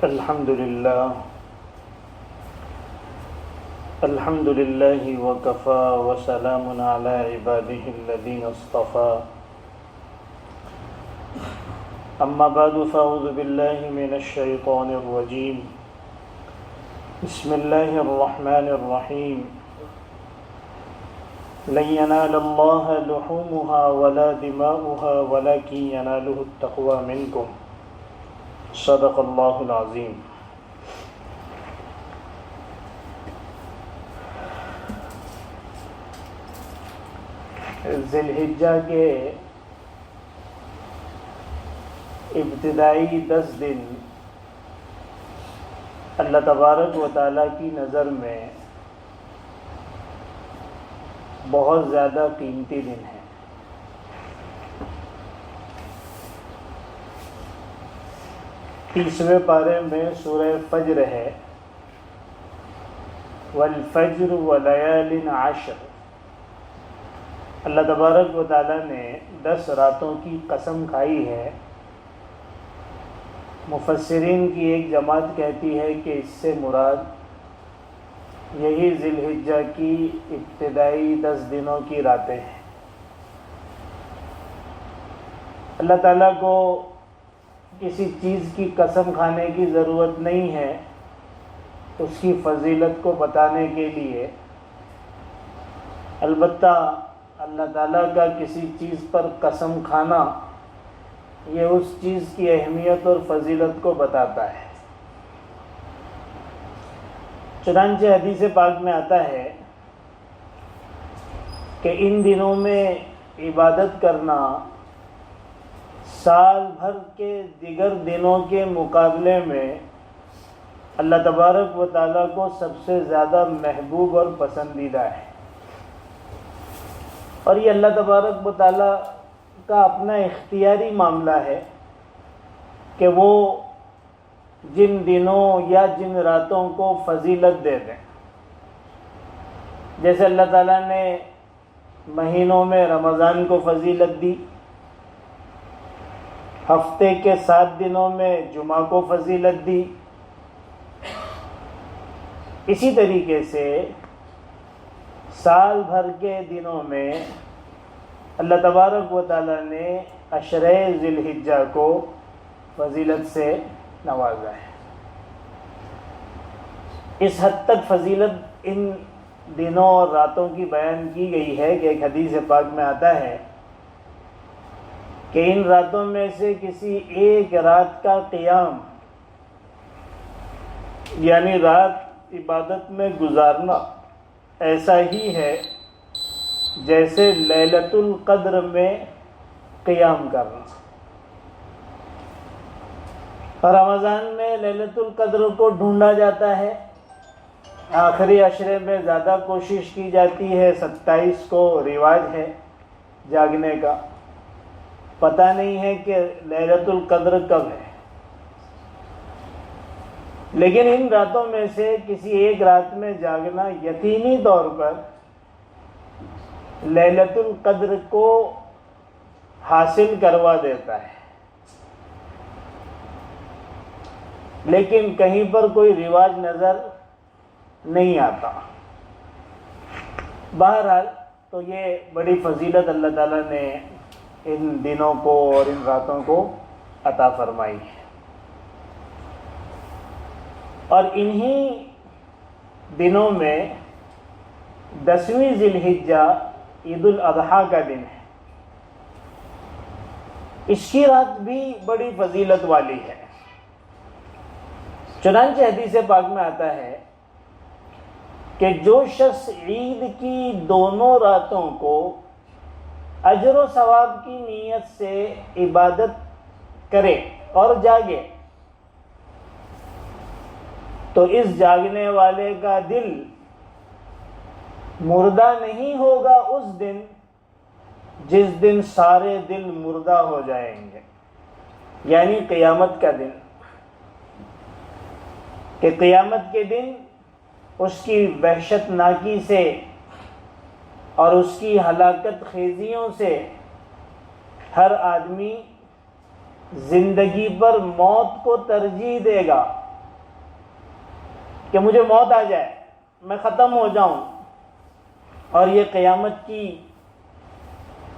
الحمد لله وكفى وسلام على عباده الذين اصطفى أما بعد فأعوذ بالله من الشيطان الرجيم بسم الله الرحمن الرحيم لن ينال الله لحومها ولا دماؤها ولكن يناله التقوى منكم صدق اللہ العظیم۔ ذی الحجہ کے ابتدائی 10 دن اللہ تبارک و تعالیٰ کی نظر میں بہت زیادہ قیمتی دن ہیں۔ 30ویں پارے میں سورہ فجر ہے، والفجر ولیال عشر۔ اللہ تبارک و تعالیٰ نے 10 راتوں کی قسم کھائی ہے۔ مفسرین کی ایک جماعت کہتی ہے کہ اس سے مراد یہی ذی الحجہ کی ابتدائی 10 دنوں کی راتیں ہیں۔ اللہ تعالیٰ کو کسی چیز کی قسم کھانے کی ضرورت نہیں ہے اس کی فضیلت کو بتانے کے لیے، البتہ اللہ تعالیٰ کا کسی چیز پر قسم کھانا یہ اس چیز کی اہمیت اور فضیلت کو بتاتا ہے۔ چنانچہ حدیث پاک میں آتا ہے کہ ان دنوں میں عبادت کرنا سال بھر کے دیگر دنوں کے مقابلے میں اللہ تبارک و تعالیٰ کو سب سے زیادہ محبوب اور پسندیدہ ہے، اور یہ اللہ تبارک و تعالیٰ کا اپنا اختیاری معاملہ ہے کہ وہ جن دنوں یا جن راتوں کو فضیلت دے دیں۔ جیسے اللہ تعالیٰ نے مہینوں میں رمضان کو فضیلت دی، ہفتے کے 7 دنوں میں جمعہ کو فضیلت دی، اسی طریقے سے سال بھر کے دنوں میں اللہ تبارک و تعالیٰ نے عشرہ ذی الحجہ کو فضیلت سے نوازا ہے۔ اس حد تک فضیلت ان دنوں اور راتوں کی بیان کی گئی ہے کہ ایک حدیث پاک میں آتا ہے کہ ان راتوں میں سے کسی ایک رات کا قیام، یعنی رات عبادت میں گزارنا، ایسا ہی ہے جیسے لیلۃ القدر میں قیام کرنا۔ رمضان میں لیلۃ القدر کو ڈھونڈا جاتا ہے، آخری عشرے میں زیادہ کوشش کی جاتی ہے، 27 کو رواج ہے جاگنے کا، پتہ نہیں ہے کہ لیلۃ القدر کب ہے۔ لیکن ان راتوں میں سے کسی ایک رات میں جاگنا یقینی طور پر لیلۃ القدر کو حاصل کروا دیتا ہے، لیکن کہیں پر کوئی رواج نظر نہیں آتا۔ بہرحال تو یہ بڑی فضیلت اللہ تعالیٰ نے ان دنوں کو اور ان راتوں کو عطا فرمائی ہے، اور انہی دنوں میں 10ویں ذی الحجہ عید الاضحیٰ کا دن ہے۔ اس کی رات بھی بڑی فضیلت والی ہے۔ چنانچہ حدیث پاک میں آتا ہے کہ جو شخص عید کی دونوں راتوں کو اجر و ثواب کی نیت سے عبادت کرے اور جاگے تو اس جاگنے والے کا دل مردہ نہیں ہوگا اس دن جس دن سارے دل مردہ ہو جائیں گے، یعنی قیامت کا دن، کہ قیامت کے دن اس کی وحشت ناکی سے اور اس کی ہلاکت خیزیوں سے ہر آدمی زندگی پر موت کو ترجیح دے گا کہ مجھے موت آ جائے، میں ختم ہو جاؤں اور یہ قیامت کی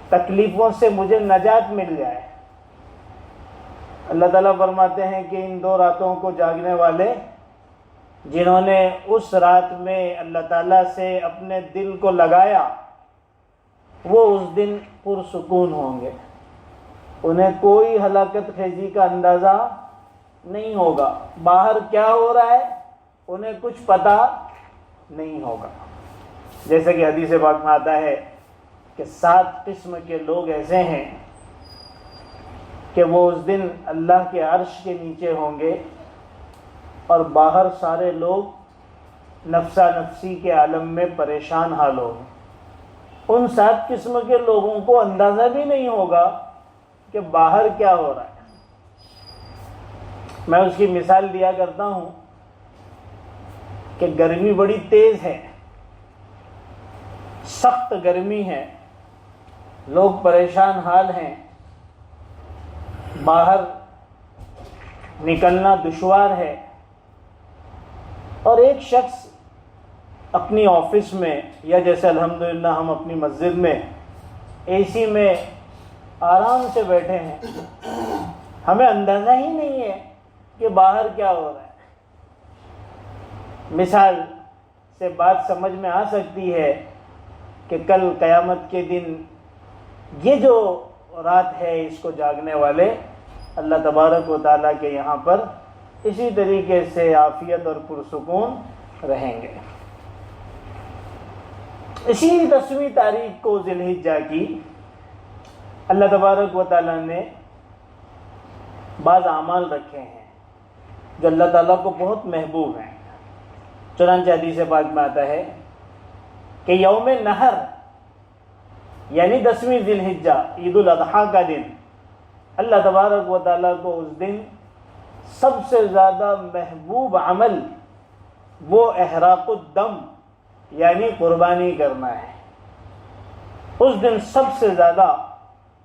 تکلیفوں سے مجھے نجات مل جائے۔ اللہ تعالیٰ فرماتے ہیں کہ ان 2 راتوں کو جاگنے والے جنہوں نے اس رات میں اللہ تعالیٰ سے اپنے دل کو لگایا، وہ اس دن پرسکون ہوں گے، انہیں کوئی ہلاکت خیزی کا اندازہ نہیں ہوگا، باہر کیا ہو رہا ہے انہیں کچھ پتہ نہیں ہوگا۔ جیسے کہ حدیث پاک میں آتا ہے کہ 7 قسم کے لوگ ایسے ہیں کہ وہ اس دن اللہ کے عرش کے نیچے ہوں گے اور باہر سارے لوگ نفسا نفسی کے عالم میں پریشان حال ہوں گے۔ ان 7 قسم کے لوگوں کو اندازہ بھی نہیں ہوگا کہ باہر کیا ہو رہا ہے۔ میں اس کی مثال دیا کرتا ہوں کہ گرمی بڑی تیز ہے، سخت گرمی ہے، لوگ پریشان حال ہیں، باہر نکلنا دشوار ہے، اور ایک شخص اپنی آفس میں یا جیسے الحمدللہ ہم اپنی مسجد میں اے سی میں آرام سے بیٹھے ہیں، ہمیں اندازہ ہی نہیں ہے کہ باہر کیا ہو رہا ہے۔ مثال سے بات سمجھ میں آ سکتی ہے کہ کل قیامت کے دن یہ جو رات ہے اس کو جاگنے والے اللہ تبارک و تعالیٰ کے یہاں پر اسی طریقے سے عافیت اور پرسکون رہیں گے۔ اسی 10ویں تاریخ کو ذی الحجہ کی اللہ تبارک و تعالیٰ نے بعض اعمال رکھے ہیں جو اللہ تعالیٰ کو بہت محبوب ہیں۔ چنانچہ حدیث پاک میں آتا ہے کہ یوم نحر یعنی 10ویں ذی الحجہ عید الاضحیٰ کا دن اللہ تبارک و تعالیٰ کو اس دن سب سے زیادہ محبوب عمل وہ احراق الدم یعنی قربانی کرنا ہے۔ اس دن سب سے زیادہ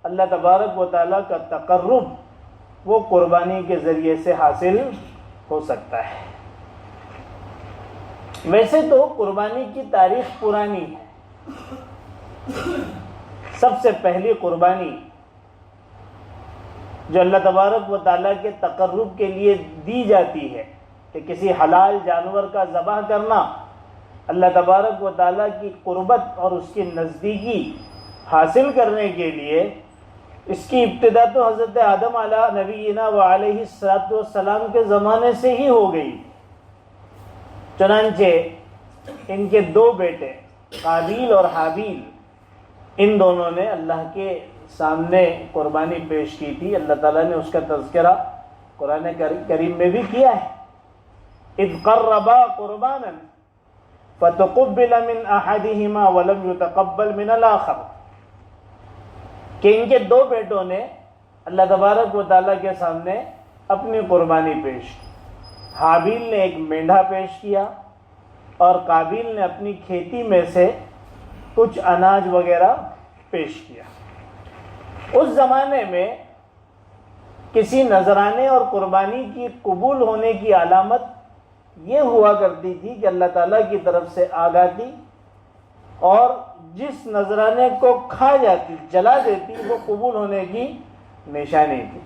اللہ تبارک و تعالیٰ کا تقرب وہ قربانی کے ذریعے سے حاصل ہو سکتا ہے۔ ویسے تو قربانی کی تاریخ پرانی ہے۔ سب سے پہلی قربانی جو اللہ تبارک و تعالیٰ کے تقرب کے لیے دی جاتی ہے کہ کسی حلال جانور کا ذبح کرنا اللہ تبارک و تعالیٰ کی قربت اور اس کی نزدیکی حاصل کرنے کے لیے، اس کی ابتدا تو حضرت آدم علیہ نبینا و علیہ الصلوۃ والسلام کے زمانے سے ہی ہو گئی۔ چنانچہ ان کے 2 بیٹے قابیل اور حابیل، ان دونوں نے اللہ کے سامنے قربانی پیش کی تھی۔ اللہ تعالیٰ نے اس کا تذکرہ قرآن کریم میں بھی کیا ہے، اذ قربا قربانا فتقبل من احدہما ولم یتقبل من الآخر، کہ ان کے 2 بیٹوں نے اللہ تبارک و تعالیٰ کے سامنے اپنی قربانی پیش کی۔ حابیل نے ایک مینڈھا پیش کیا اور قابیل نے اپنی کھیتی میں سے کچھ اناج وغیرہ پیش کیا۔ اس زمانے میں کسی نذرانے اور قربانی کی قبول ہونے کی علامت یہ ہوا کرتی تھی کہ اللہ تعالیٰ کی طرف سے آگ آتی اور جس نذرانے کو کھا جاتی، جلا دیتی، وہ قبول ہونے کی نشانی تھی،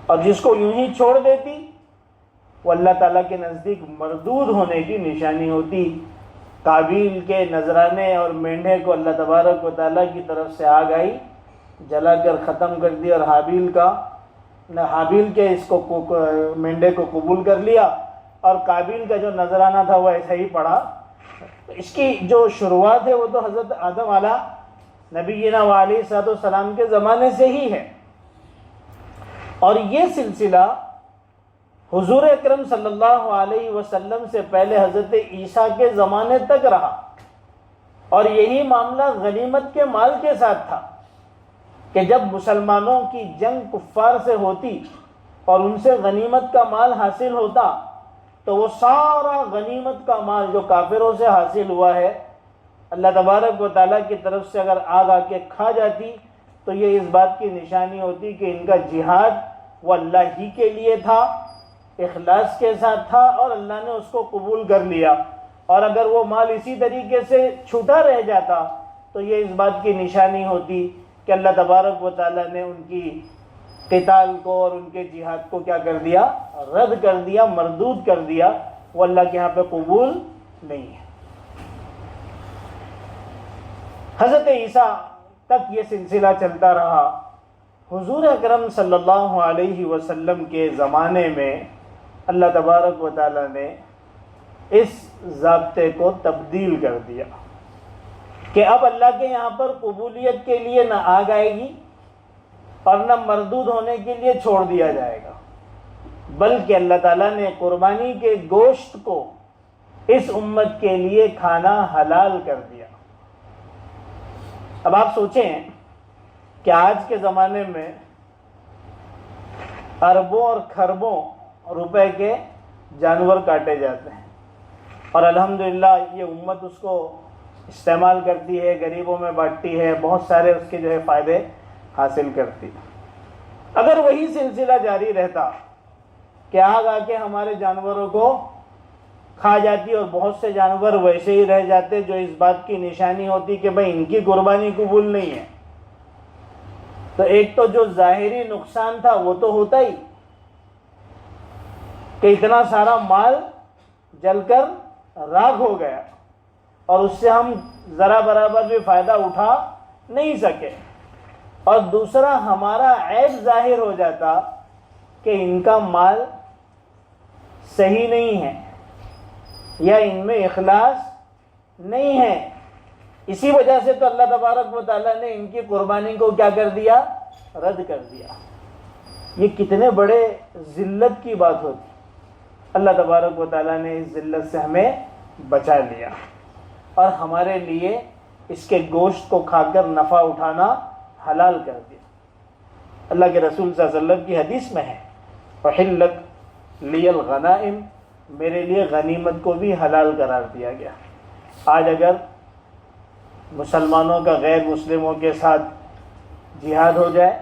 اور جس کو یوں ہی چھوڑ دیتی وہ اللہ تعالیٰ کے نزدیک مردود ہونے کی نشانی ہوتی۔ قابیل کے نذرانے اور مینڈھے کو اللہ تبارک و تعالیٰ کی طرف سے آگ آئی، جلا کر ختم کر دیا، اور حابیل کے اس کو مینڈھے کو قبول کر لیا، اور قابیل کا جو نذرانہ تھا وہ ایسا ہی پڑا۔ اس کی جو شروعات ہے وہ تو حضرت آدم علیہ نبینا و علیہ الصلوۃ والسلام کے زمانے سے ہی ہے، اور یہ سلسلہ حضور اکرم صلی اللہ علیہ وسلم سے پہلے حضرت عیسیٰ کے زمانے تک رہا، اور یہی معاملہ غنیمت کے مال کے ساتھ تھا کہ جب مسلمانوں کی جنگ کفار سے ہوتی اور ان سے غنیمت کا مال حاصل ہوتا تو وہ سارا غنیمت کا مال جو کافروں سے حاصل ہوا ہے اللہ تبارک و تعالیٰ کی طرف سے اگر آگ آ کے کھا جاتی تو یہ اس بات کی نشانی ہوتی کہ ان کا جہاد وہ اللہ ہی کے لیے تھا، اخلاص کے ساتھ تھا اور اللہ نے اس کو قبول کر لیا، اور اگر وہ مال اسی طریقے سے چھوٹا رہ جاتا تو یہ اس بات کی نشانی ہوتی کہ اللہ تبارک و تعالیٰ نے ان کی قتال کو اور ان کے جہاد کو کیا کر دیا؟ رد کر دیا، مردود کر دیا، وہ اللہ کے یہاں پہ قبول نہیں ہے۔ حضرت عیسیٰ تک یہ سلسلہ چلتا رہا۔ حضور اکرم صلی اللہ علیہ وسلم کے زمانے میں اللہ تبارک و تعالیٰ نے اس ضابطے کو تبدیل کر دیا کہ اب اللہ کے یہاں پر قبولیت کے لیے نہ آگ آئے گی اور نہ مردود ہونے کے لیے چھوڑ دیا جائے گا، بلکہ اللہ تعالیٰ نے قربانی کے گوشت کو اس امت کے لیے کھانا حلال کر دیا۔ اب آپ سوچیں کہ آج کے زمانے میں اربوں اور کھربوں روپے کے جانور کاٹے جاتے ہیں، اور الحمدللہ یہ امت اس کو استعمال کرتی ہے، غریبوں میں بانٹتی ہے، بہت سارے اس کے فائدے حاصل کرتی۔ اگر وہی سلسلہ جاری رہتا کہ آگ آ کے ہمارے جانوروں کو کھا جاتی اور بہت سے جانور ویسے ہی رہ جاتے جو اس بات کی نشانی ہوتی کہ بھئی ان کی قربانی قبول نہیں ہے، تو ایک تو جو ظاہری نقصان تھا وہ تو ہوتا ہی کہ اتنا سارا مال جل کر راکھ ہو گیا اور اس سے ہم ذرا برابر بھی فائدہ اٹھا نہیں سکے، اور دوسرا ہمارا عیب ظاہر ہو جاتا کہ ان کا مال صحیح نہیں ہے یا ان میں اخلاص نہیں ہے۔ اسی وجہ سے تو اللہ تبارک و تعالیٰ نے ان کی قربانی کو کیا کر دیا؟ رد کر دیا۔ یہ کتنے بڑے ذلت کی بات ہوتی، اللہ تبارک و تعالیٰ نے اس ذلت سے ہمیں بچا لیا اور ہمارے لیے اس کے گوشت کو کھا کر نفع اٹھانا حلال کر دیا۔ اللہ کے رسول صلی اللہ علیہ وسلم کی حدیث میں ہے وَحِلَّتْ لِيَ الْغَنَائِمْ، میرے لیے غنیمت کو بھی حلال قرار دیا گیا۔ آج اگر مسلمانوں کا غیر مسلموں کے ساتھ جہاد ہو جائے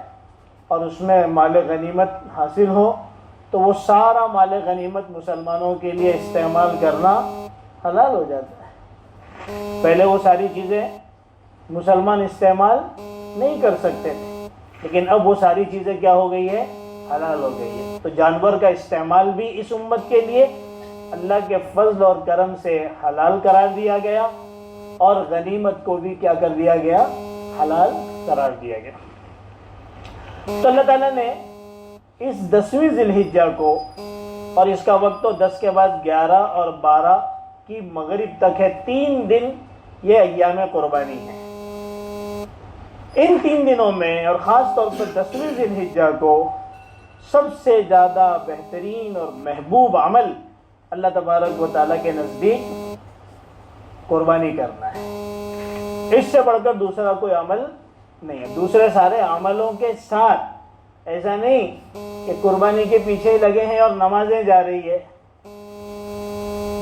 اور اس میں مال غنیمت حاصل ہو تو وہ سارا مال غنیمت مسلمانوں کے لیے استعمال کرنا حلال ہو جاتا ہے۔ پہلے وہ ساری چیزیں مسلمان استعمال نہیں کر سکتے تھے، لیکن اب وہ ساری چیزیں کیا ہو گئی ہے؟ حلال ہو گئی ہے۔ تو جانور کا استعمال بھی اس امت کے لیے اللہ کے فضل اور کرم سے حلال قرار دیا گیا، اور غنیمت کو بھی کیا کر دیا گیا؟ حلال قرار دیا گیا۔ تو اللہ تعالیٰ نے اس 10ویں ذی الحجہ کو، اور اس کا وقت تو 10 کے بعد 11 اور 12 کی مغرب تک ہے، 3 دن یہ ایام قربانی ہے۔ ان 3 دنوں میں اور خاص طور پر 10ویں ذی الحجہ کو سب سے زیادہ بہترین اور محبوب عمل اللہ تبارک و تعالیٰ کے نزدیک قربانی کرنا ہے۔ اس سے بڑھ کر دوسرا کوئی عمل نہیں ہے۔ دوسرے سارے عملوں کے ساتھ ایسا نہیں کہ قربانی کے پیچھے ہی لگے ہیں اور نمازیں جا رہی ہے،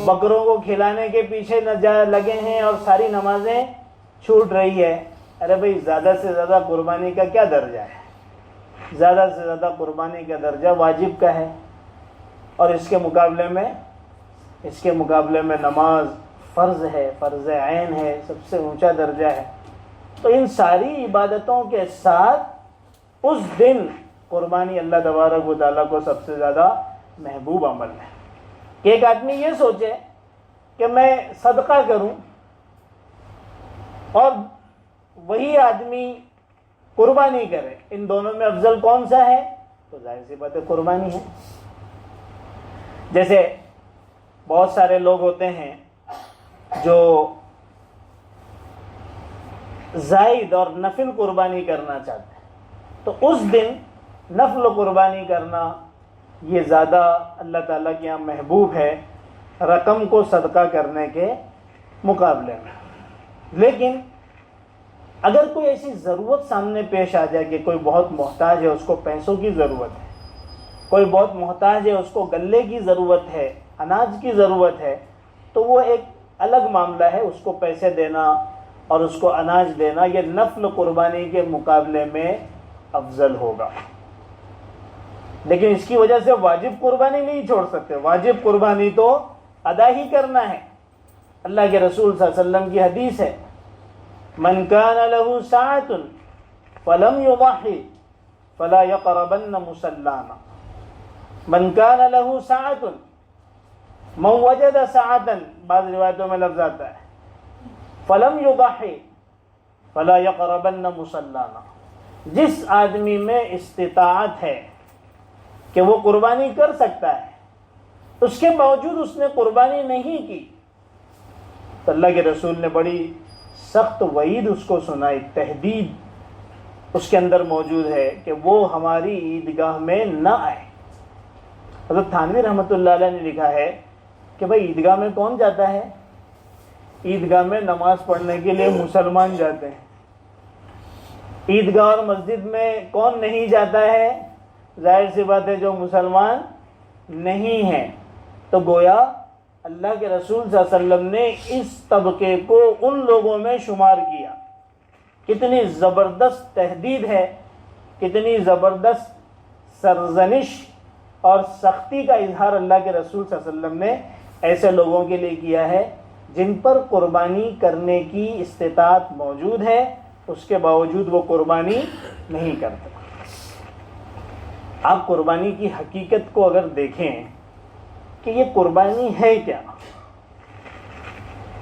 بکروں کو کھلانے کے پیچھے لگے ہیں اور ساری نمازیں چھوٹ رہی ہے۔ ارے بھئی زیادہ سے زیادہ قربانی کا کیا درجہ ہے؟ زیادہ سے زیادہ قربانی کا درجہ واجب کا ہے، اور اس کے مقابلے میں نماز فرض ہے، فرض عین ہے، سب سے اونچا درجہ ہے۔ تو ان ساری عبادتوں کے ساتھ اس دن قربانی اللہ تبارک و تعالیٰ کو سب سے زیادہ محبوب عمل ہے۔ کہ ایک آدمی یہ سوچے کہ میں صدقہ کروں اور وہی آدمی قربانی کرے، ان دونوں میں افضل کون سا ہے؟ تو ظاہر سی بات ہے قربانی ہے۔ جیسے بہت سارے لوگ ہوتے ہیں جو زائد اور نفل قربانی کرنا چاہتے ہیں، تو اس دن نفل قربانی کرنا یہ زیادہ اللہ تعالیٰ کے یہاں محبوب ہے رقم کو صدقہ کرنے کے مقابلے میں۔ لیکن اگر کوئی ایسی ضرورت سامنے پیش آ جائے کہ کوئی بہت محتاج ہے، اس کو پیسوں کی ضرورت ہے، کوئی بہت محتاج ہے، اس کو غلے کی ضرورت ہے، اناج کی ضرورت ہے، تو وہ ایک الگ معاملہ ہے، اس کو پیسے دینا اور اس کو اناج دینا یہ نفل قربانی کے مقابلے میں افضل ہوگا۔ لیکن اس کی وجہ سے واجب قربانی نہیں چھوڑ سکتے. واجب قربانی تو ادا ہی کرنا ہے. اللہ کے رسول صلی اللہ علیہ وسلم کی حدیث ہے، من کان له ساعة فلم يضحي فلا يقربن مصلانا. من کان له ساعة، من وجد ساعة، بعض روایتوں میں لفظ آتا ہے فلم يضحي فلا يقربن مصلانا. جس آدمی میں استطاعت ہے کہ وہ قربانی کر سکتا ہے، اس کے باوجود اس نے قربانی نہیں کی، تو اللہ کے رسول نے بڑی سخت وعید اس کو سنائی، تہدید اس کے اندر موجود ہے کہ وہ ہماری عیدگاہ میں نہ آئے. حضرت تھانوی رحمۃ اللہ علیہ نے لکھا ہے کہ بھائی عیدگاہ میں کون جاتا ہے؟ عیدگاہ میں نماز پڑھنے کے لیے مسلمان جاتے ہیں. عیدگاہ اور مسجد میں کون نہیں جاتا ہے؟ ظاہر سی بات ہے جو مسلمان نہیں ہیں. تو گویا اللہ کے رسول صلی اللہ علیہ وسلم نے اس طبقے کو ان لوگوں میں شمار کیا. کتنی زبردست تہدید ہے، کتنی زبردست سرزنش اور سختی کا اظہار اللہ کے رسول صلی اللہ علیہ وسلم نے ایسے لوگوں کے لیے کیا ہے جن پر قربانی کرنے کی استطاعت موجود ہے، اس کے باوجود وہ قربانی نہیں کرتے. آپ قربانی کی حقیقت کو اگر دیکھیں کہ یہ قربانی ہے کیا،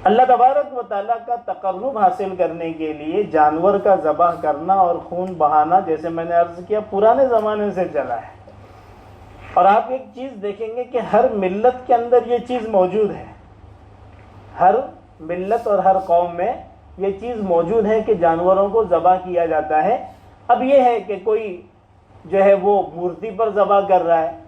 اللہ تبارک و تعالیٰ کا تقرب حاصل کرنے کے لیے جانور کا ذبح کرنا اور خون بہانا، جیسے میں نے عرض کیا، پرانے زمانے سے چلا ہے. اور آپ ایک چیز دیکھیں گے کہ ہر ملت کے اندر یہ چیز موجود ہے. ہر ملت اور ہر قوم میں یہ چیز موجود ہے کہ جانوروں کو ذبح کیا جاتا ہے. اب یہ ہے کہ کوئی جو ہے وہ مورتی پر ذبح کر رہا ہے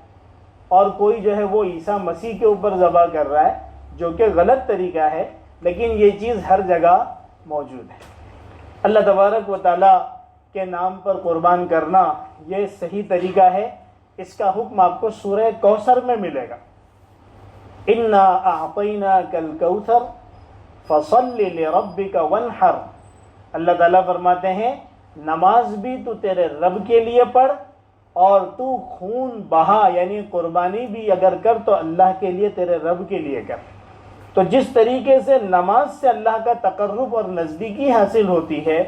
اور کوئی جو ہے وہ عیسیٰ مسیح کے اوپر ذبح کر رہا ہے، جو کہ غلط طریقہ ہے، لیکن یہ چیز ہر جگہ موجود ہے. اللہ تبارک و تعالیٰ کے نام پر قربان کرنا یہ صحیح طریقہ ہے. اس کا حکم آپ کو سورہ کوثر میں ملے گا. اِنَّا أَعْطَيْنَاكَ الْكَوْثَرَ فَصَلِّ لِرَبِّكَ وَانْحَرْ. اللہ تعالیٰ فرماتے ہیں نماز بھی تو تیرے رب کے لیے پڑھ اور تو خون بہا، یعنی قربانی بھی اگر کر تو اللہ کے لیے، تیرے رب کے لیے کر. تو جس طریقے سے نماز سے اللہ کا تقرب اور نزدیکی حاصل ہوتی ہے،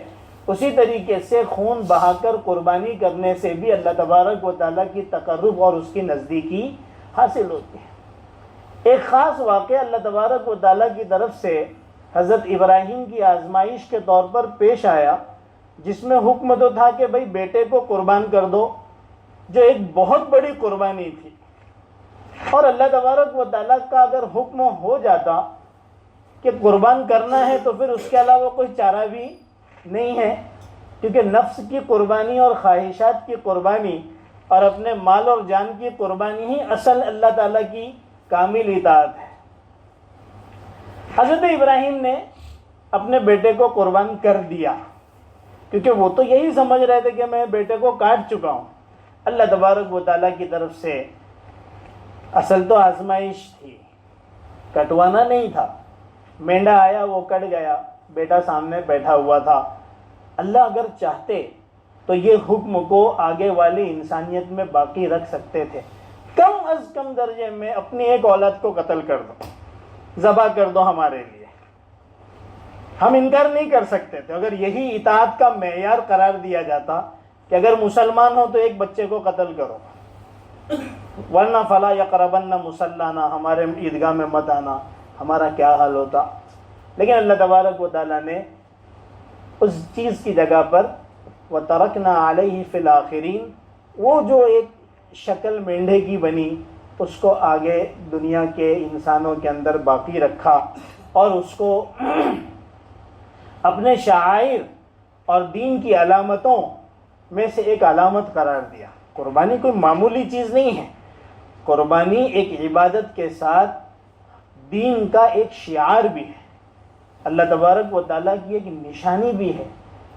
اسی طریقے سے خون بہا کر قربانی کرنے سے بھی اللہ تبارک و تعالیٰ کی تقرب اور اس کی نزدیکی حاصل ہوتی ہے. ایک خاص واقعہ اللہ تبارک و تعالیٰ کی طرف سے حضرت ابراہیم کی آزمائش کے طور پر پیش آیا، جس میں حکم تو تھا کہ بھئی بیٹے کو قربان کر دو، جو ایک بہت بڑی قربانی تھی. اور اللہ تبارک و تعالیٰ کا اگر حکم ہو جاتا کہ قربان کرنا ہے تو پھر اس کے علاوہ کوئی چارہ بھی نہیں ہے، کیونکہ نفس کی قربانی اور خواہشات کی قربانی اور اپنے مال اور جان کی قربانی ہی اصل اللہ تعالیٰ کی کامل اطاعت ہے. حضرت ابراہیم نے اپنے بیٹے کو قربان کر دیا، کیونکہ وہ تو یہی سمجھ رہے تھے کہ میں بیٹے کو کاٹ چکا ہوں. اللہ تبارک و تعالیٰ کی طرف سے اصل تو آزمائش تھی، کٹوانا نہیں تھا. مینڈا آیا، وہ کٹ گیا، بیٹا سامنے بیٹھا ہوا تھا. اللہ اگر چاہتے تو یہ حکم کو آگے والی انسانیت میں باقی رکھ سکتے تھے. کم از کم درجے میں اپنی ایک اولاد کو قتل کر دو، ذبح کر دو ہمارے لیے. ہم انکار نہیں کر سکتے تھے اگر یہی اطاعت کا معیار قرار دیا جاتا کہ اگر مسلمان ہو تو ایک بچے کو قتل کرو، ورنہ فلا یقربن مصلانا، ہمارے عیدگاہ میں مت آنا، ہمارا کیا حال ہوتا. لیکن اللہ تبارک و تعالیٰ نے اس چیز کی جگہ پر وَتَرَكْنَا عَلَيْهِ فِي الْآخِرِينَ، وہ جو ایک شکل مینڈھے کی بنی اس کو آگے دنیا کے انسانوں کے اندر باقی رکھا اور اس کو اپنے شعائر اور دین کی علامتوں میں سے ایک علامت قرار دیا. قربانی کوئی معمولی چیز نہیں ہے، قربانی ایک عبادت کے ساتھ دین کا ایک شعار بھی ہے، اللہ تبارک و تعالیٰ کی ایک نشانی بھی ہے،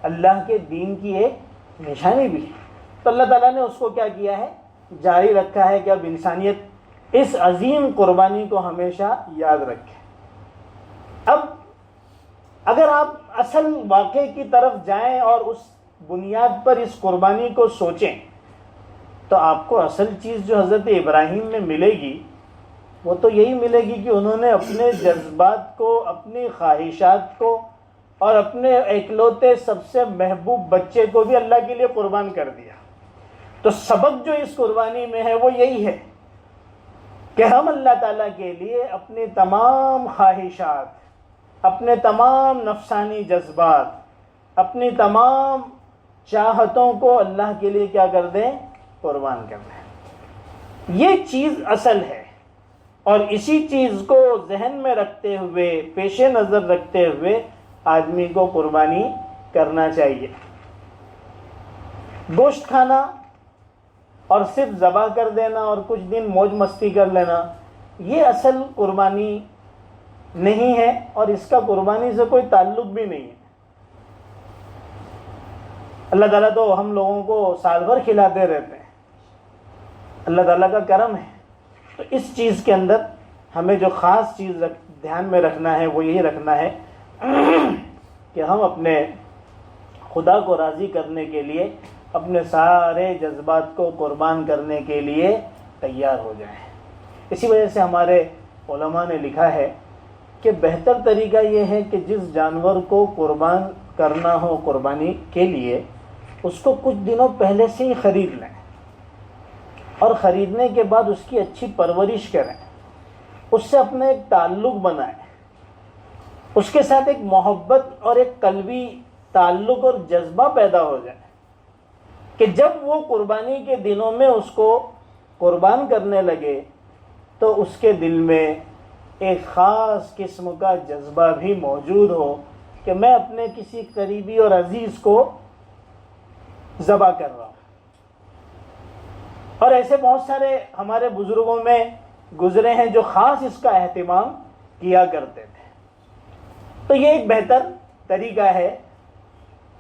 اللہ کے دین کی ایک نشانی بھی ہے. تو اللہ تعالیٰ نے اس کو کیا کیا ہے، جاری رکھا ہے کہ اب انسانیت اس عظیم قربانی کو ہمیشہ یاد رکھے. اب اگر آپ اصل واقعے کی طرف جائیں اور اس بنیاد پر اس قربانی کو سوچیں تو آپ کو اصل چیز جو حضرت ابراہیم میں ملے گی وہ تو یہی ملے گی کہ انہوں نے اپنے جذبات کو، اپنی خواہشات کو اور اپنے اکلوتے سب سے محبوب بچے کو بھی اللہ کے لیے قربان کر دیا۔ تو سبق جو اس قربانی میں ہے وہ یہی ہے کہ ہم اللہ تعالیٰ کے لیے اپنی تمام خواہشات، اپنے تمام نفسانی جذبات، اپنی تمام چاہتوں کو اللہ کے لیے کیا کر دیں؟ قربان کر دیں۔ یہ چیز اصل ہے، اور اسی چیز کو ذہن میں رکھتے ہوئے، پیش نظر رکھتے ہوئے آدمی کو قربانی کرنا چاہیے۔ گوشت کھانا اور صرف ذبح کر دینا اور کچھ دن موج مستی کر لینا، یہ اصل قربانی نہیں ہے، اور اس کا قربانی سے کوئی تعلق بھی نہیں ہے۔ اللہ تعالیٰ تو ہم لوگوں کو سال بھر کھلاتے رہتے ہیں، اللہ تعالیٰ کا کرم ہے۔ تو اس چیز کے اندر ہمیں جو خاص چیز دھیان میں رکھنا ہے وہ یہی رکھنا ہے کہ ہم اپنے خدا کو راضی کرنے کے لیے اپنے سارے جذبات کو قربان کرنے کے لیے تیار ہو جائیں۔ اسی وجہ سے ہمارے علماء نے لکھا ہے کہ بہتر طریقہ یہ ہے کہ جس جانور کو قربان کرنا ہو قربانی کے لیے، اس کو کچھ دنوں پہلے سے ہی خرید لیں، اور خریدنے کے بعد اس کی اچھی پرورش کریں، اس سے اپنا ایک تعلق بنائیں، اس کے ساتھ ایک محبت اور ایک قلبی تعلق اور جذبہ پیدا ہو جائے کہ جب وہ قربانی کے دنوں میں اس کو قربان کرنے لگے تو اس کے دل میں ایک خاص قسم کا جذبہ بھی موجود ہو کہ میں اپنے کسی قریبی اور عزیز کو ذبح کر رہا ہوں۔ اور ایسے بہت سارے ہمارے بزرگوں میں گزرے ہیں جو خاص اس کا اہتمام کیا کرتے تھے۔ تو یہ ایک بہتر طریقہ ہے،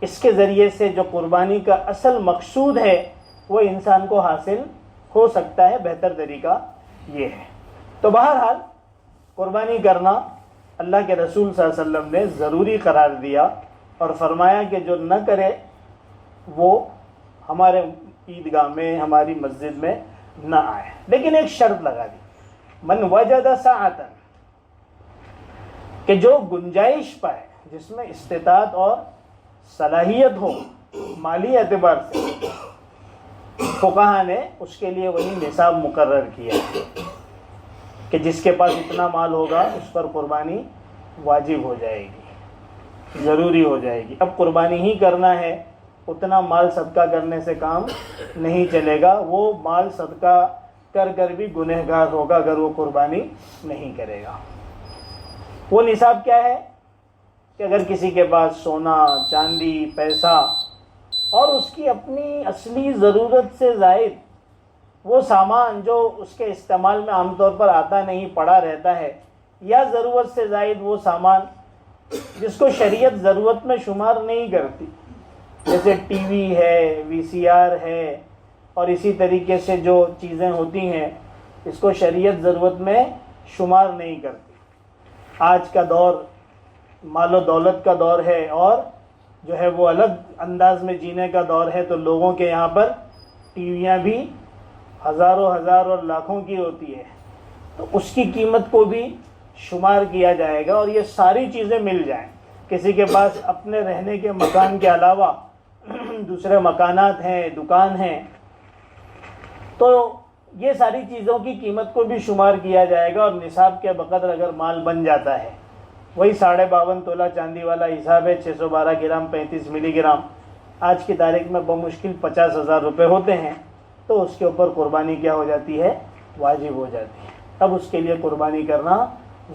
اس کے ذریعے سے جو قربانی کا اصل مقصود ہے وہ انسان کو حاصل ہو سکتا ہے۔ بہتر طریقہ یہ ہے۔ تو بہرحال قربانی کرنا اللہ کے رسول صلی اللہ علیہ وسلم نے ضروری قرار دیا اور فرمایا کہ جو نہ کرے وہ ہمارے عیدگاہ میں، ہماری مسجد میں نہ آئے۔ لیکن ایک شرط لگا دی، من وجد سعۃ، کہ جو گنجائش پائے، جس میں استطاعت اور صلاحیت ہو مالی اعتبار سے، فقہا نے اس کے لیے وہی نصاب مقرر کیا کہ جس کے پاس اتنا مال ہوگا اس پر قربانی واجب ہو جائے گی، ضروری ہو جائے گی۔ اب قربانی ہی کرنا ہے، اتنا مال صدقہ کرنے سے کام نہیں چلے گا، وہ مال صدقہ کر کر بھی گنہگار ہوگا اگر وہ قربانی نہیں کرے گا۔ وہ نصاب کیا ہے کہ اگر کسی کے پاس سونا، چاندی، پیسہ اور اس کی اپنی اصلی ضرورت سے زائد وہ سامان جو اس کے استعمال میں عام طور پر آتا نہیں، پڑا رہتا ہے، یا ضرورت سے زائد وہ سامان جس کو شریعت ضرورت میں شمار نہیں کرتی، جیسے ٹی وی ہے، وی سی آر ہے، اور اسی طریقے سے جو چیزیں ہوتی ہیں اس کو شریعت ضرورت میں شمار نہیں کرتی۔ آج کا دور مال و دولت کا دور ہے، اور جو ہے وہ الگ انداز میں جینے کا دور ہے، تو لوگوں کے یہاں پر ٹی ویاں بھی ہزاروں اور لاکھوں کی ہوتی ہے، تو اس کی قیمت کو بھی شمار کیا جائے گا، اور یہ ساری چیزیں مل جائیں۔ کسی کے پاس اپنے رہنے کے مکان کے علاوہ دوسرے مکانات ہیں، دکان ہیں، تو یہ ساری چیزوں کی قیمت کو بھی شمار کیا جائے گا، اور نصاب کے بقدر اگر مال بن جاتا ہے، وہی 52.5 تولہ چاندی والا حساب ہے، 612 گرام 35 ملی گرام، آج کی تاریخ میں بمشکل 50,000 روپے ہوتے ہیں، تو اس کے اوپر قربانی کیا ہو جاتی ہے؟ واجب ہو جاتی ہے۔ اب اس کے لیے قربانی کرنا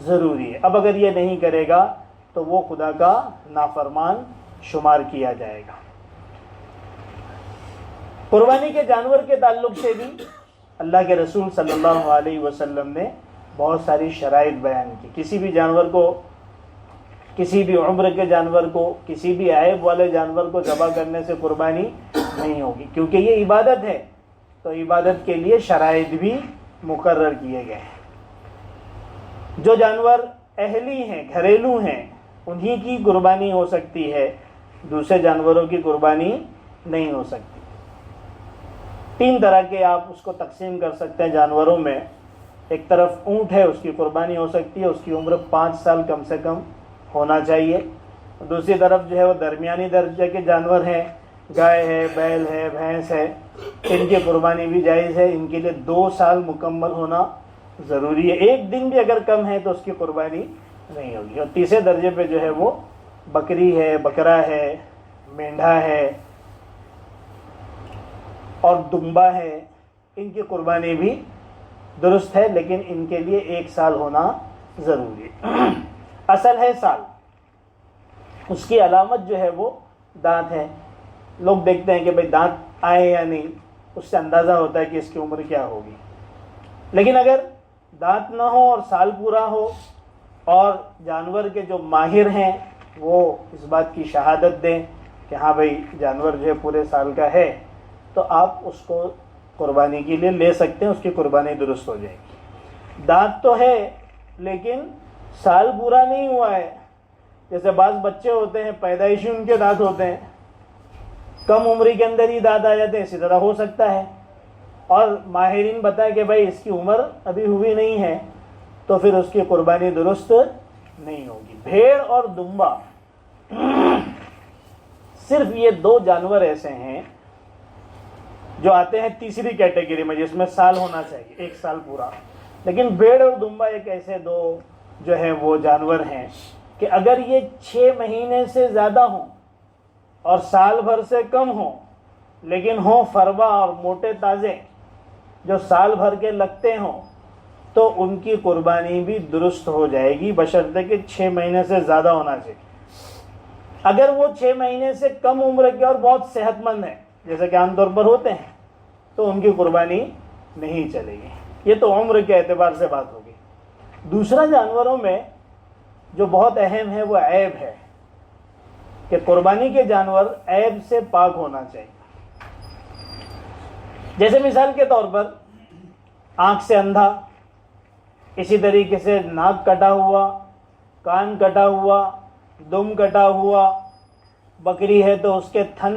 ضروری ہے۔ اب اگر یہ نہیں کرے گا تو وہ خدا کا نافرمان شمار کیا جائے گا۔ قربانی کے جانور کے تعلق سے بھی اللہ کے رسول صلی اللہ علیہ وسلم نے بہت ساری شرائط بیان کی۔ کسی بھی جانور کو، کسی بھی عمر کے جانور کو، کسی بھی عیب والے جانور کو ذبح کرنے سے قربانی نہیں ہوگی، کیونکہ یہ عبادت ہے، تو عبادت کے لیے شرائط بھی مقرر کیے گئے ہیں۔ جو جانور اہلی ہیں، گھریلو ہیں، انہی کی قربانی ہو سکتی ہے، دوسرے جانوروں کی قربانی نہیں ہو سکتی۔ 3 طرح کے آپ اس کو تقسیم کر سکتے ہیں جانوروں میں. ایک طرف اونٹ ہے، اس کی قربانی ہو سکتی ہے، اس کی عمر 5 سال کم سے کم ہونا چاہیے. دوسری طرف جو ہے وہ درمیانی درجے کے جانور ہیں، گائے ہے، بیل ہے، بھینس ہے، ان کی قربانی بھی جائز ہے. ان کے لیے 2 سال مکمل ہونا ضروری ہے. 1 دن بھی اگر کم ہے تو اس کی قربانی نہیں ہوگی. اور تیسرے درجے پہ جو ہے وہ بکری ہے، بکرا ہے، مینڈھا ہے اور دمبا ہے. ان کی قربانی بھی درست ہے، لیکن ان کے لیے 1 سال ہونا ضروری ہے. اصل ہے سال. اس کی علامت جو ہے وہ دانت ہے. لوگ دیکھتے ہیں کہ بھئی دانت آئے یا نہیں، اس سے اندازہ ہوتا ہے کہ اس کی عمر کیا ہوگی. لیکن اگر دانت نہ ہو اور سال پورا ہو اور جانور کے جو ماہر ہیں وہ اس بات کی شہادت دیں کہ ہاں بھئی جانور جو ہے پورے سال کا ہے، تو آپ اس کو قربانی کے لیے لے سکتے ہیں. اس کی قربانی درست ہو جائے گی. دانت تو ہے لیکن سال پورا نہیں ہوا ہے. جیسے بعض بچے ہوتے ہیں پیدائشی ان کے دانت ہوتے ہیں، کم عمری کے اندر ہی دانت آ جاتے ہیں. اسی طرح ہو سکتا ہے. اور ماہرین بتائیں کہ بھائی اس کی عمر ابھی ہوئی نہیں ہے تو پھر اس کی قربانی درست نہیں ہوگی. بھیڑ اور دمبا صرف یہ 2 جانور ایسے ہیں جو آتے ہیں تیسری کیٹیگری میں، جس میں سال ہونا چاہیے، 1 سال پورا. لیکن بھیڑ اور دمبا ایک ایسے 2 جو ہیں وہ جانور ہیں کہ اگر یہ 6 مہینے سے زیادہ ہوں اور سال بھر سے کم ہوں، لیکن ہوں فروا اور موٹے تازے جو سال بھر کے لگتے ہوں، تو ان کی قربانی بھی درست ہو جائے گی، بشرطے کہ 6 مہینے سے زیادہ ہونا چاہیے. اگر وہ 6 مہینے سے کم عمر کے اور بہت صحت مند ہیں، جیسے کہ عام طور پر ہوتے ہیں، تو ان کی قربانی نہیں چلے گی. یہ تو عمر کے اعتبار سے بات ہوگی. دوسرا جانوروں میں جو بہت اہم ہے وہ عیب ہے کہ قربانی کے جانور عیب سے پاک ہونا چاہیے. جیسے مثال کے طور پر آنکھ سے اندھا، اسی طریقے سے ناک کٹا ہوا، کان کٹا ہوا، دم کٹا ہوا. بکری ہے تو اس کے تھن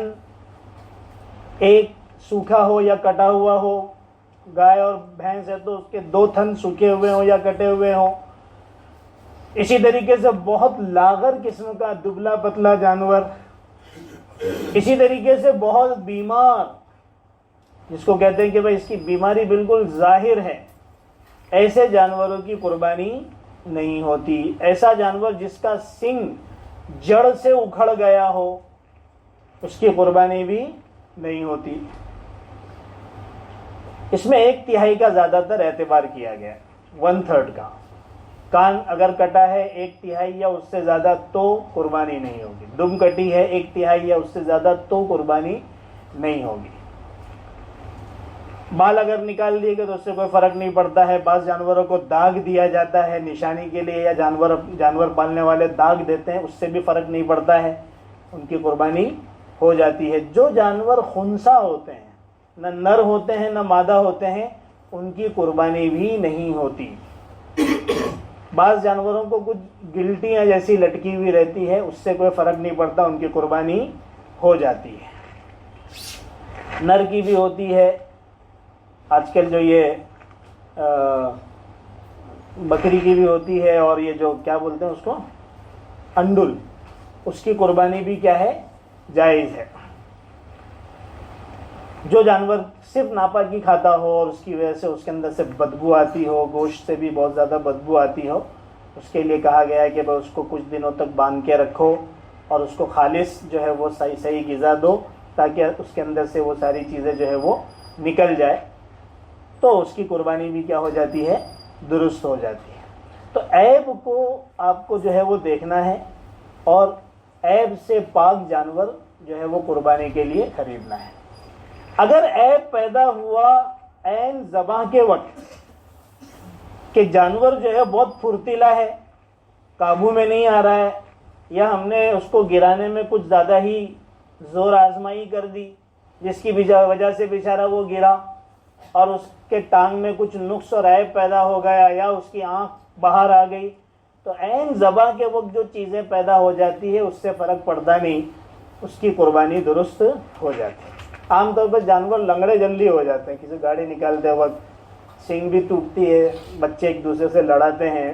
ایک سوکھا ہو یا کٹا ہوا ہو. گائے اور بھینس ہے تو اس کے 2 تھن سوکھے ہوئے ہوں یا کٹے ہوئے ہوں. اسی طریقے سے بہت لاغر قسم کا دبلا پتلا جانور، اسی طریقے سے بہت بیمار، جس کو کہتے ہیں کہ بھائی اس کی بیماری بالکل ظاہر ہے، ایسے جانوروں کی قربانی نہیں ہوتی. ایسا جانور جس کا سنگ جڑ سے اکھڑ گیا ہو، اس کی قربانی بھی نہیں ہوتی. اس میں 1/3 کا زیادہ تر اعتبار کیا گیا، 1/3 کا. کان اگر کٹا ہے 1/3 یا اس سے زیادہ تو قربانی نہیں ہوگی. دم کٹی ہے 1/3 یا اس سے زیادہ تو قربانی نہیں ہوگی. بال اگر نکال دیے گئے تو اس سے کوئی فرق نہیں پڑتا ہے. بعض جانوروں کو داغ دیا جاتا ہے نشانی کے لیے، یا جانور پالنے والے داغ دیتے ہیں، اس سے بھی فرق نہیں پڑتا ہے، ان کی قربانی ہو جاتی ہے. جو جانور خنثی ہوتے ہیں، نہ نر ہوتے ہیں نہ مادہ ہوتے ہیں، ان کی قربانی بھی نہیں ہوتی. بعض جانوروں کو کچھ گلٹیاں جیسی لٹکی ہوئی رہتی ہے، اس سے کوئی فرق نہیں پڑتا، ان کی قربانی ہو جاتی ہے. نر کی بھی ہوتی ہے. آج کل جو یہ بکری کی بھی ہوتی ہے، اور یہ جو کیا بولتے ہیں اس کو، انڈل، اس کی قربانی بھی کیا ہے، جائز ہے. جو جانور صرف ناپاکی کھاتا ہو اور اس کی وجہ سے اس کے اندر سے بدبو آتی ہو، گوشت سے بھی بہت زیادہ بدبو آتی ہو، اس کے لیے کہا گیا ہے کہ اس کو کچھ دنوں تک باندھ کے رکھو اور اس کو خالص جو ہے وہ صحیح غذا دو، تاکہ اس کے اندر سے وہ ساری چیزیں جو ہے وہ نکل جائے، تو اس کی قربانی بھی کیا ہو جاتی ہے، درست ہو جاتی ہے. تو عیب کو آپ کو جو ہے وہ دیکھنا ہے اور عیب سے پاک جانور جو ہے وہ قربانی کے لیے خریدنا ہے. اگر عیب پیدا ہوا عین ذبح کے وقت کہ جانور جو ہے بہت پھرتیلا ہے، قابو میں نہیں آ رہا ہے، یا ہم نے اس کو گرانے میں کچھ زیادہ ہی زور آزمائی کر دی جس کی وجہ سے بیچارہ وہ گرا اور اس کے ٹانگ میں کچھ نقص اور عیب پیدا ہو گیا، یا اس کی آنکھ باہر آ گئی، تو عین ذبح کے وقت جو چیزیں پیدا ہو جاتی ہے اس سے فرق پڑتا نہیں، اس کی قربانی درست ہو جاتی ہے. عام طور پر جانور لنگڑے جلدی ہو جاتے ہیں، کسی گاڑی نکالتے وقت سینگ بھی ٹوٹتی ہے، بچے ایک دوسرے سے لڑاتے ہیں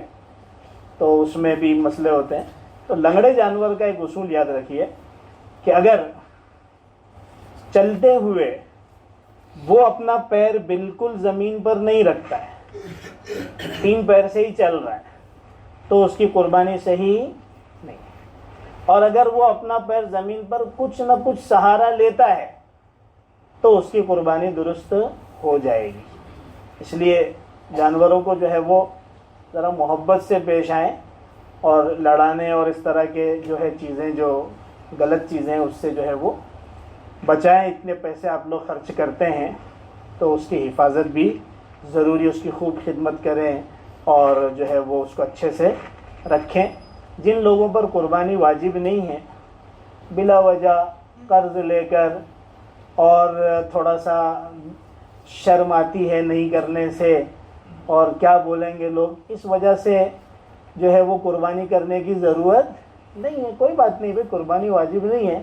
تو اس میں بھی مسئلے ہوتے ہیں. تو لنگڑے جانور کا ایک اصول یاد رکھیے کہ اگر چلتے ہوئے وہ اپنا پیر بالکل زمین پر نہیں رکھتا ہے، 3 پیر سے ہی چل رہا ہے، تو اس کی قربانی صحیح نہیں. اور اگر وہ اپنا پیر زمین پر کچھ نہ کچھ سہارا لیتا ہے تو اس کی قربانی درست ہو جائے گی. اس لیے جانوروں کو جو ہے وہ ذرا محبت سے پیش آئیں اور لڑانے اور اس طرح کے جو ہے چیزیں، جو غلط چیزیں، اس سے جو ہے وہ بچائیں. اتنے پیسے آپ لوگ خرچ کرتے ہیں تو اس کی حفاظت بھی ضروری، اس کی خوب خدمت کریں اور جو ہے وہ اس کو اچھے سے رکھیں. جن لوگوں پر قربانی واجب نہیں ہے، بلا وجہ قرض لے کر اور تھوڑا سا شرم آتی ہے نہیں کرنے سے اور کیا بولیں گے لوگ، اس وجہ سے جو ہے وہ قربانی کرنے کی ضرورت نہیں ہے. کوئی بات نہیں بھائی، قربانی واجب نہیں ہے،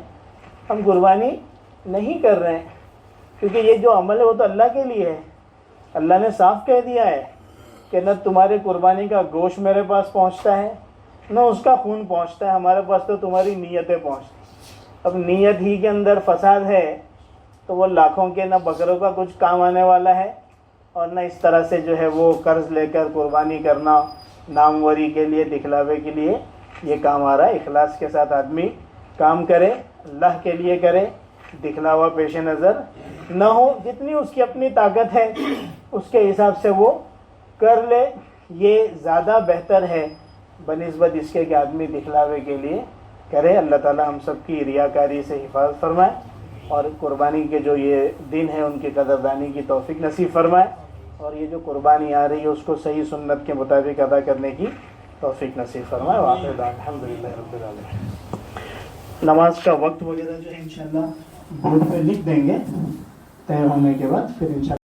ہم قربانی نہیں کر رہے ہیں کیونکہ یہ جو عمل ہے وہ تو اللہ کے لیے ہے. اللہ نے صاف کہہ دیا ہے کہ نہ تمہارے قربانی کا گوشت میرے پاس پہنچتا ہے نہ اس کا خون پہنچتا ہے، ہمارے پاس تو تمہاری نیتیں پہنچتی. اب نیت ہی کے اندر فساد ہے تو وہ لاکھوں کے نہ بکروں کا کچھ کام آنے والا ہے اور نہ اس طرح سے جو ہے وہ قرض لے کر قربانی کرنا ناموری کے لیے، دکھلاوے کے لیے یہ کام آ رہا ہے. اخلاص کے ساتھ آدمی کام کرے، اللہ کے لیے کرے، دکھلاوا پیش نظر نہ ہو. جتنی اس کی اپنی طاقت ہے اس کے حساب سے وہ کر لے، یہ زیادہ بہتر ہے بنسبت اس کے کہ آدمی دکھلاوے کے لیے کرے. اللہ تعالی ہم سب کی ریاکاری سے حفاظت فرمائے اور قربانی کے جو یہ دن ہے ان کی قدردانی کی توفیق نصیب فرمائے اور یہ جو قربانی آ رہی ہے اس کو صحیح سنت کے مطابق ادا کرنے کی توفیق نصیب فرمائے. وآخر دعوانا الحمدللہ رب العالمین. نماز کا وقت وغیرہ جو ہے انشاءاللہ بورڈ پہ لکھ دیں گے طے ہونے کے بعد، پھر انشاءاللہ